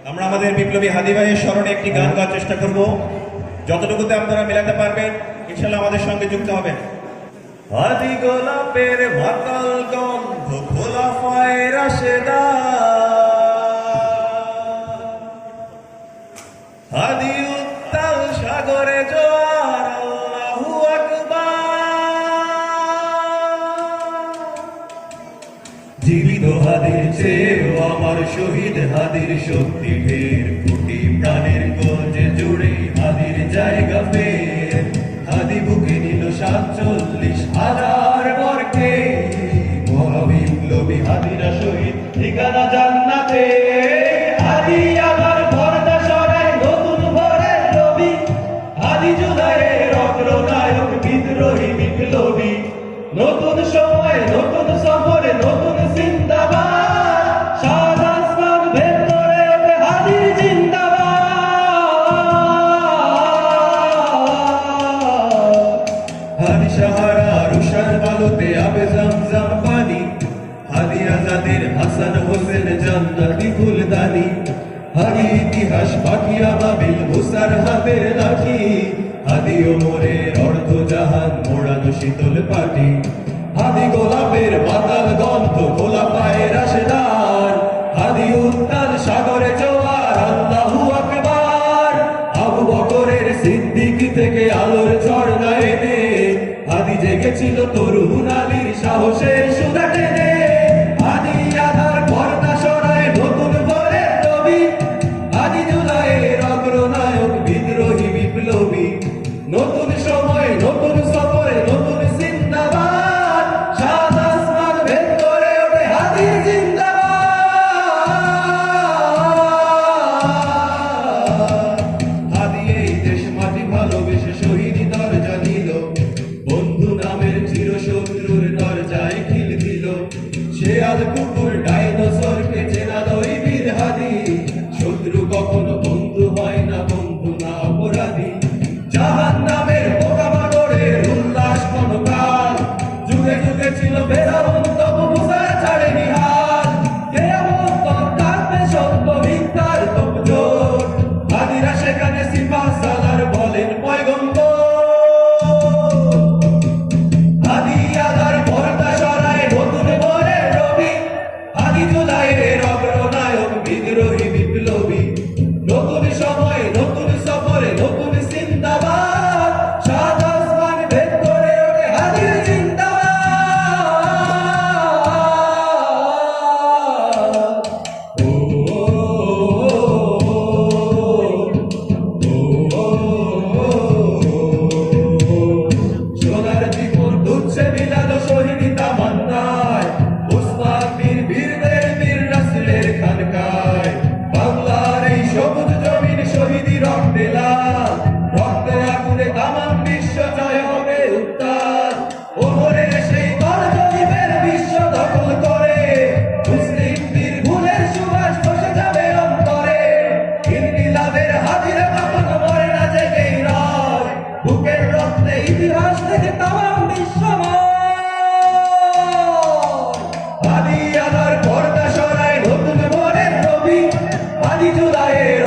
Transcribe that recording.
আমরা আমাদের বিপ্লবী হাদি ভাইয়ের স্মরণে একটি গান গাওয়ার চেষ্টা করব। যতটুকুতে আপনারা মেলাতে পারবেন ইনশাল্লাহ আমাদের সঙ্গে যুক্ত হবেন। হাদি গোলাপের মাতাল গন্ধ খোলাফায়ে রাশেদা, হাদি উত্তাল সাগরে জোয়ার, আল্লাহু আকবার। জীবিত হাদির চেয়েও আমার শহীদ হাদির শক্তি ঢের, কোটি প্রাণের গঞ্জে জুড়ে হাদির জায়গা ফের। হাদি বুকে নিল 47,000 বরকে, মহাবিপ্লবী হাদিরা শহীদ ঠিকানা জান্নাতে। হাদি আমার পর্দা সরায় নতুন ভোরের রবি, হাদি জুলাইয়ের অগ্রনায়ক বিদ্রোহী বিপ্লবী। নতুন সময় নতুন সফরে নতুন জিন্দাবাদ, সাত আসমান ভেদ করে ওঠে হাদির জিন্দাবাদ। হাদি সাহারা রুশার বালুতে আবে জমজম পানি, হাদি আজাদের হাসান হোসেন জান্নাতি ফুলদানি। হাদি ইতিহাস পাখিয়া বাবিল মুসার হাতের লাঠি, হাদি ওমরের অর্ধ জাহান মোড়ানো শীতল পাটি। হাদি গোলাপের মাতাল গন্ধ খোলাফায়ে রাশেদার, হাদি উত্তাল সাগরে জোয়ার, আল্লাহু আকবার। আবু বকরের সিদ্দিক থেকে আলোর ঝর্ণা এনে, হাদি জেগেছিল তরুণ আলীর সাহসের সুরা টেনে। হাদি আধার পর্দা সরায় নতুন ভোরের রবি, হাদি জুলাইয়ের অগ্রনায়ক বিদ্রোহী বিপ্লবী। নতুন সময় নতুন সফরে নতুন জিন্দাবাদ, সাত আসমান ভেদ করে ওঠে হাদির জিন্দাবাদ। হাদি এই দেশ মাটি ভালোবেসে শহীদি দরজা নিল, বন্ধু নামের চিরশত্রুর দরজায় খিল দিল। শেয়াল কুকুর ডাইনোসরকে চেনা দই বীর হাদি, শত্রু কখনো বন্ধু হয় না, বন্ধু না অপরাধী। জাহান নামের পোকামাকড়ের উল্লাস ক্ষণকাল, যুগে যুগে ছিল ফেরাউন তবু মুসা ছাড়েনি হাত। কিয়ামত তক থাকবে সত্য মিথ্যার তোপজোর, হাদিরা সেখানে সিফা সালার বলেন পয়গম্বর। হাদি আধার পর্দা সরায় নতুন ভোরের রবি, হাদি জুলাইয়ের অগ্রনায়ক বিদ্রোহী বিপ্লবী। নতুন সময় নতুন সফরে নতুন জিন্দাবাদ, সাত আসমান ভেদ করে ওঠে হাদির জিন্দাবাদ। ও সোনার জীবন দুচ্ছে বিলালো শহীদি তামান্নায়, উসমান বীর বীরদের বীর রাসূলের খানকায়। বাংলার এই সবুজ জমিন শহীদি রক্তে লাল, রক্তে আগুনে তামাম বিশ্ব জয় হবে উত্তাল। ওমরের সেই গর্জনীবের বিশ্ব দখল করে, মুসলিম বীর ভুলের সুবাস বসে যাবে অন্তরে। ইনকিলাবের হাদিরা কখনো মরে না, জেগেই রয় বুকের রক্তে ইতিহাস থেকে তামাম বিশ্বময়। হাদি আধার পর্দা সরায় নতুন ভোরের রবি, হাদি জুলাইয়ের